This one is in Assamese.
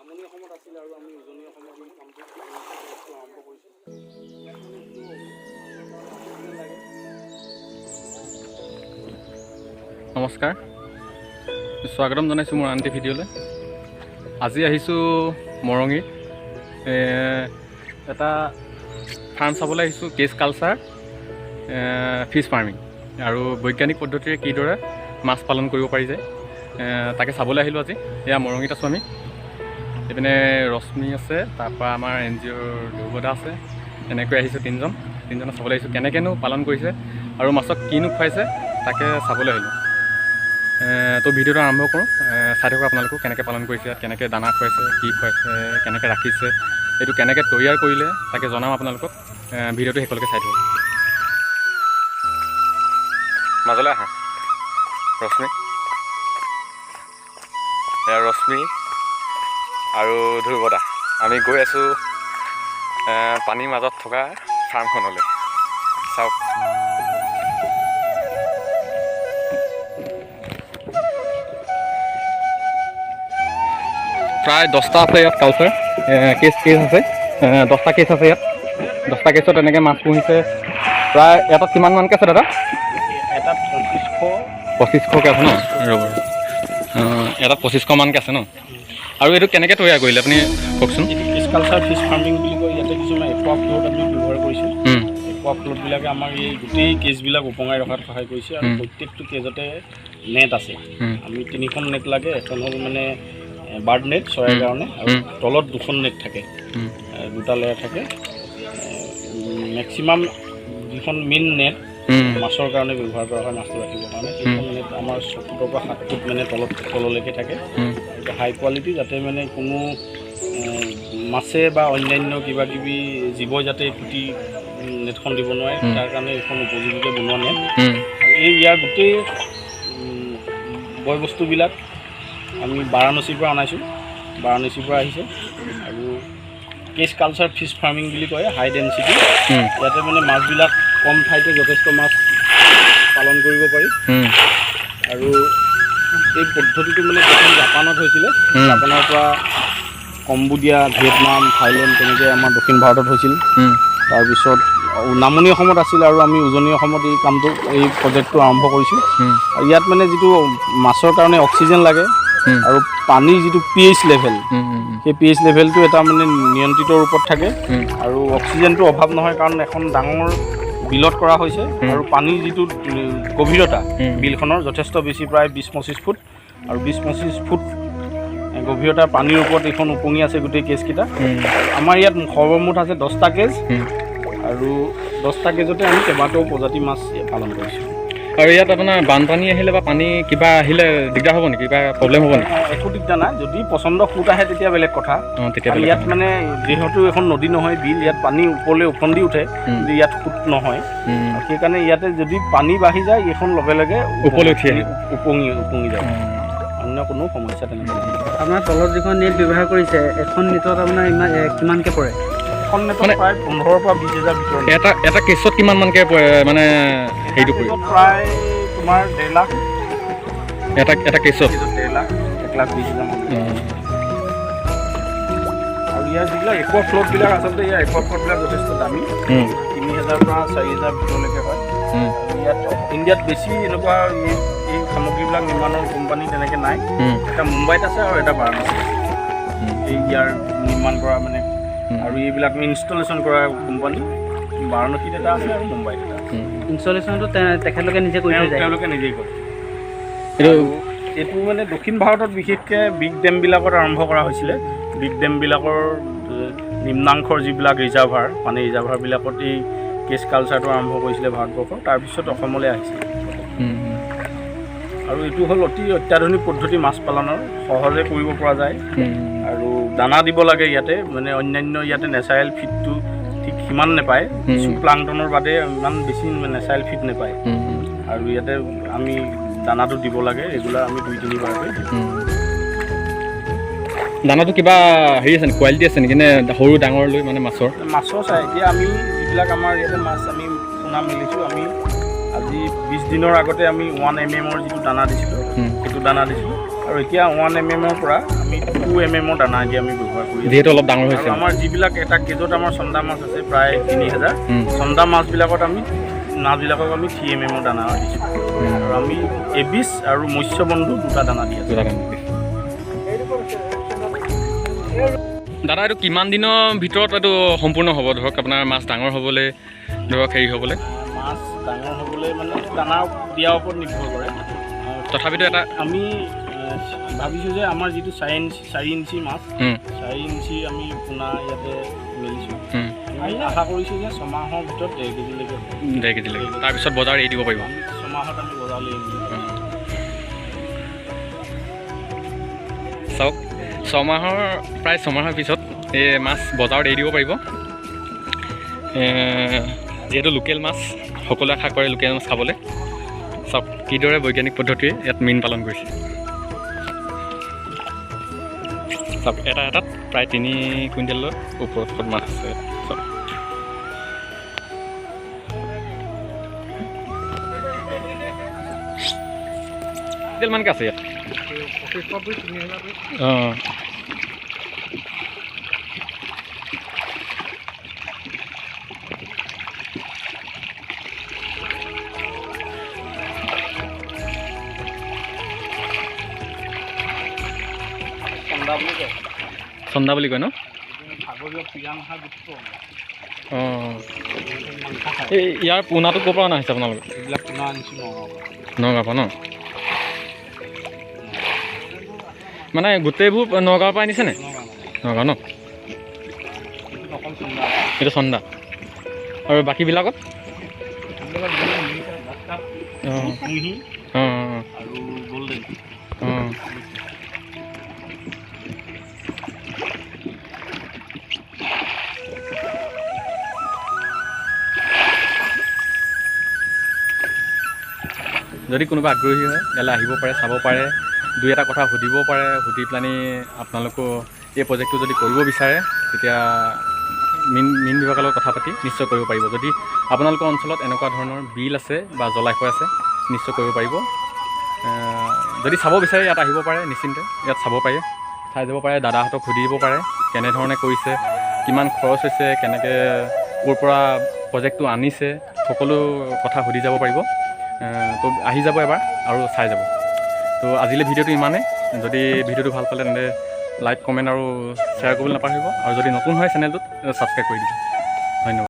নামনি অসমত আছিল আৰু আমি উজনি অসমত এই কামটো আৰম্ভ কৰিছোঁ। নমস্কাৰ, স্বাগতম জনাইছোঁ মোৰ আনটি ভিডিঅ'লৈ। আজি আহিছোঁ মৰঙীত এটা ফাৰ্ম চাবলৈ আহিছোঁ, কেজ কালচাৰ ফিছ ফাৰ্মিং আৰু বৈজ্ঞানিক পদ্ধতিৰে কিদৰে মাছ পালন কৰিব পাৰি যায় তাকে চাবলৈ আহিলোঁ আজি। এয়া মৰঙীত আছোঁ আমি। এইপিনে ৰশ্মি আছে, তাৰপৰা আমাৰ NGOৰ ধ্ৰুৱদা আছে, এনেকৈ আহিছোঁ তিনিজনে চাবলৈ আহিছোঁ কেনেকৈনো পালন কৰিছে আৰু মাছক কিনো খুৱাইছে তাকে চাবলৈ আহিলোঁ। তো ভিডিঅ'টো আৰম্ভ কৰোঁ, চাই থাকক আপোনালোকক কেনেকৈ পালন কৰিছে, ইয়াত কেনেকৈ দানা খুৱাইছে, কি খুৱাইছে, কেনেকৈ ৰাখিছে, এইটো কেনেকৈ তৈয়াৰ কৰিলে তাকে জনাম আপোনালোকক। ভিডিঅ'টো শেষলৈকে চাই থাকক। মাজলৈ আহা ৰশ্মি, এয়া ৰশ্মি আৰু ধ্ৰুৱদা। আমি গৈ আছোঁ পানীৰ মাজত থকা ফাৰ্মখনলৈ। চাওক প্ৰায় 10টা আছে ইয়াত কালচাৰ কেছ আছে, 10টা কেছ আছে ইয়াত। 10টা কেছত এনেকৈ মাছ পুহিছে। প্ৰায় এটাত কিমানমানকৈ আছে দাদা? এটাত 2500কৈ আছে ন? ৰ'ব, এটাত 2500মানকৈ আছে ন? আৰু এইটো কেনেকৈ তৈয়াৰ কৰিলে আপুনি কওকচোন। কেজ কালচাৰ ফিছ ফাৰ্মিং বুলি কয়। ইয়াতে কিছুমান একুৱা ফ্ল'ট আমি ব্যৱহাৰ কৰিছোঁ। একুৱা ফ্ল'টবিলাকে আমাক এই গোটেই কেজবিলাক উপঙাই ৰখাত সহায় কৰিছে আৰু প্ৰত্যেকটো কেজতে নেট আছে। আমি 3খন নেট লাগে। এখন হ'ল মানে বাৰ্ড নেট চৰাইৰ কাৰণে, আৰু তলত 2খন নেট থাকে, 2টা লেয়াৰ থাকে। মেক্সিমাম যিখন মেইন নেট মাছৰ কাৰণে ব্যৱহাৰ কৰা হয়, মাছটো ৰাখিবৰ কাৰণে, সেইখন নেট আমাৰ 6 ফুটৰ পৰা 7 ফুট মানে তললৈকে থাকে। হাই কোৱালিটি, যাতে মানে কোনো মাছে বা অন্যান্য কিবা কিবি জীৱই যাতে ফুটি নেটখন দিব নোৱাৰে, তাৰ কাৰণে এইখন উপযোগীকৈ বনোৱা নেট। আৰু ইয়াৰ গোটেই বয় বস্তুবিলাক আমি বাৰাণসীৰ পৰা অনাইছোঁ, বাৰাণসীৰ পৰা আহিছে। আৰু কেজ কালচাৰ ফিছ ফাৰ্মিং বুলি কয়, হাই ডেঞ্চিটি। ইয়াতে মানে মাছবিলাক কম ঠাইতে যথেষ্ট মাছ পালন কৰিব পাৰি। আৰু এই পদ্ধতিটো মানে প্ৰথম জাপানত হৈছিলে। জাপানৰ পৰা কম্বোডিয়া, ভিয়েটনাম, থাইলেণ্ড তেনেকৈ আমাৰ দক্ষিণ ভাৰতত হৈছিল। তাৰপিছত নামনি অসমত আছিল আৰু আমি উজনি অসমত এই কামটো, এই প্ৰজেক্টটো আৰম্ভ কৰিছোঁ। আৰু ইয়াত মানে যিটো মাছৰ কাৰণে অক্সিজেন লাগে আৰু পানীৰ যিটো pH লেভেল, সেই pH লেভেলটো এটা মানে নিয়ন্ত্ৰিত ৰূপত থাকে। আৰু অক্সিজেনটো অভাৱ নহয়, কাৰণ এখন ডাঙৰ বিলত কৰা হৈছে আৰু পানীৰ যিটো গভীৰতা বিলখনৰ যথেষ্ট বেছি, প্ৰায় 20-25 ফুট। আৰু 20-25 ফুট গভীৰতাৰ পানীৰ ওপৰত এইখন উপঙি আছে গোটেই কেজকেইটা। আমাৰ ইয়াত সৰ্বমুঠ আছে 10টা কেজ, আৰু 10টা কেজতে আমি কেইবাটাও প্ৰজাতি মাছ পালন কৰিছোঁ। আৰু ইয়াত আপোনাৰ বানপানী আহিলে বা পানী কিবা আহিলে দিগদাৰ হ'ব নেকি, কিবা প্ৰব্লেম হ'ব নেকি? একো দিগদাৰ নাই। যদি পচন্দ সোঁত আহে তেতিয়া বেলেগ কথা। ইয়াত মানে যিহেতু এখন নদী নহয়, বিল, ইয়াত পানী ওপৰলৈ উফন্দি উঠে, কিন্তু ইয়াত সোঁত নহয়। সেইকাৰণে ইয়াতে যদি পানী বাঢ়ি যায়, এইখন লগে লগে ওপৰলৈ উপঙি যায়। অন্য কোনো সমস্যা তেনেকৈ নহয়। আপোনাৰ তলত যিখন নেট ব্যৱহাৰ কৰিছে, এখন নেটত আপোনাৰ কিমানকৈ পৰে? এখন নেটত প্ৰায় 15,000 পৰা 20,000 ভিতৰত। এটা কেছত কিমানমানকৈ পৰে মানে হেৰিটো কৰি? প্ৰায় তোমাৰ 1.5 লাখ। এটা কেছত 1.5 লাখ, 1,20,000। আৰু ইয়াৰ যিবিলাক একুৱা ফ্ল'টবিলাক আচলতে ইয়াৰ একুৱা ফ্ল'টবিলাক যথেষ্ট দামী, 3,000 পৰা 4,000 ভিতৰলৈকে হয়। ইয়াত ইণ্ডিয়াত বেছি এনেকুৱা এই সামগ্ৰীবিলাক নিৰ্মাণৰ কোম্পানী তেনেকৈ নাই। এটা মুম্বাইত আছে আৰু এটা বাৰাণসীত আছে, এই ইয়াৰ নিৰ্মাণ কৰা মানে আৰু এইবিলাক ইনষ্টলেশ্যন কৰা কোম্পানী। বাৰাণসীত এটা আছে আৰু মুম্বাইত এটা আছে। ইনষ্টলেশ্যনটো তেখেতলোকে নিজে কৰি থৈ যায়? তেওঁলোকে নিজেই কৰে। এইটো মানে দক্ষিণ ভাৰতত বিশেষকৈ বিগ ডেমবিলাকত আৰম্ভ কৰা হৈছিলে। বিগ ডেমবিলাকৰ নিম্নাংশৰ যিবিলাক ৰিজাৰ্ভাৰ, পানী ৰিজাৰ্ভাৰবিলাকত এই কেজ কালচাৰটো আৰম্ভ কৰিছিলে ভাৰতবৰ্ষৰ। তাৰপিছত অসমলৈ আহিছিলে। আৰু এইটো হ'ল অত্যাধুনিক পদ্ধতি মাছ পালনৰ, সহজে কৰিব পৰা যায়। আৰু দানা দিব লাগে ইয়াতে, মানে অন্যান্য ইয়াতে নেচাৰেল ফিডটো ঠিক সিমান নাপায়, কিছু প্লাংটনৰ বাদে ইমান বেছি নেচাৰেল ফিড নাপায়। আৰু ইয়াতে আমি দানাটো দিব লাগে ৰেগুলাৰ, আমি 2-3 বাৰকৈ। দানাটো কিবা হেৰি আছে নেকি, কোৱালিটি আছে নেকি, নে সৰু ডাঙৰ লৈ মানে মাছৰ চাই? এতিয়া আমি যিবিলাক আমাৰ ইয়াতে মাছ আমি পোনা মেলিছোঁ, আমি আজি 20 দিনৰ আগতে আমি 1 mm যিটো দানা দিছিলোঁ, সেইটো দানা দিছিলোঁ। আৰু এতিয়া 1 mm পৰা আমি আমি 2 mm দানা এতিয়া আমি ব্যৱহাৰ কৰি আছোঁ। যিহেতু অলপ ডাঙৰ হৈছে আৰু আমাৰ যিবিলাক এটা কেজত আমাৰ চন্দা মাছ আছে প্ৰায় 3000 চন্দা মাছবিলাকত মাছবিলাকক আমি 3 mm দানা দিছোঁ। আৰু আমি এবিছ আৰু মৎস্যবন্ধু 2টা দানা দি আছোঁ। দাদা এইটো কিমান দিনৰ ভিতৰত এইটো সম্পূৰ্ণ হ'ব ধৰক আপোনাৰ মাছ ডাঙৰ হ'বলৈ ধৰক হেৰি হ'বলৈ? মাছ ডাঙৰ হ'বলৈ মানে দানা দিয়াৰ ওপৰত নিৰ্ভৰ কৰে। তথাপিতো এটা আমি ভাবিছোঁ যে আমাৰ যিটো 4 ইঞ্চি মাছ 4 ইঞ্চি আমি পোনা ইয়াতে মেলিছোঁ। আমি আশা কৰিছোঁ যে 6 মাহৰ ভিতৰত 1.5 কেজিলৈকে 1.5 কেজিলৈকে তাৰপিছত বজাৰ এৰি দিব পাৰিব। 6 মাহত আমি বজাৰলৈ এৰি দিম। চাওক 6 মাহৰ প্ৰায় 6 মাহৰ পিছত এই মাছ বজাৰত এৰি দিব পাৰিব। যিহেতু লোকেল মাছ সকলোৱে আশা কৰে লোকেল মাছ খাবলৈ। চাওক কিদৰে বৈজ্ঞানিক পদ্ধতিৰে ইয়াত মীন পালন কৰিছে। চাওক এটাত প্ৰায় 3 কুইণ্টেলৰ ওপৰত মাছ আছে। চাওক মানকৈ আছে ইয়াত। অঁ চন্দা বুলি কয় ন? অঁ এই ইয়াৰ পোনাটো ক'ৰ পৰা অনা হৈছে আপোনালোকে? এইবিলাক পোনা আনিছোঁ নগাঁৱৰ পৰা ন? মানে গোটেইবোৰ নগাঁৱৰ পৰা আনিছেনে? নগাঁও ন? এইটো চন্দা আৰু বাকীবিলাকত? অঁ অঁ আৰু গল্ডেন। অঁ যদি কোনোবা আগ্ৰহী হয় ইয়ালৈ আহিব পাৰে, চাব পাৰে, 2-এটা কথা সুধিব পাৰে। সুধি পেলানি আপোনালোকো এই প্ৰজেক্টটো যদি কৰিব বিচাৰে তেতিয়া মীন বিভাগৰ লগত কথা পাতি নিশ্চয় কৰিব পাৰিব। যদি আপোনালোকৰ অঞ্চলত এনেকুৱা ধৰণৰ বিল আছে বা জলাশয় আছে নিশ্চয় কৰিব পাৰিব। যদি চাব বিচাৰে ইয়াত আহিব পাৰে, নিশ্চিন্তে ইয়াত চাব পাৰে, চাই যাব পাৰে। দাদাহঁতক সুধিব পাৰে কেনেধৰণে কৰিছে, কিমান খৰচ হৈছে, কেনেকৈ ক'ৰ পৰা প্ৰজেক্টটো আনিছে, সকলো কথা সুধি যাব পাৰিব। তো আহি যাব এবাৰ আৰু চাই যাব। তো আজিলৈ ভিডিঅ'টো ইমানেই। যদি ভিডিঅ'টো ভাল পালে তেন্তে লাইক, কমেণ্ট আৰু শ্বেয়াৰ কৰিবলৈ নাপাহৰিব। আৰু যদি নতুন হয় চেনেলটোত ছাবস্ক্ৰাইব কৰি দিব। ধন্যবাদ।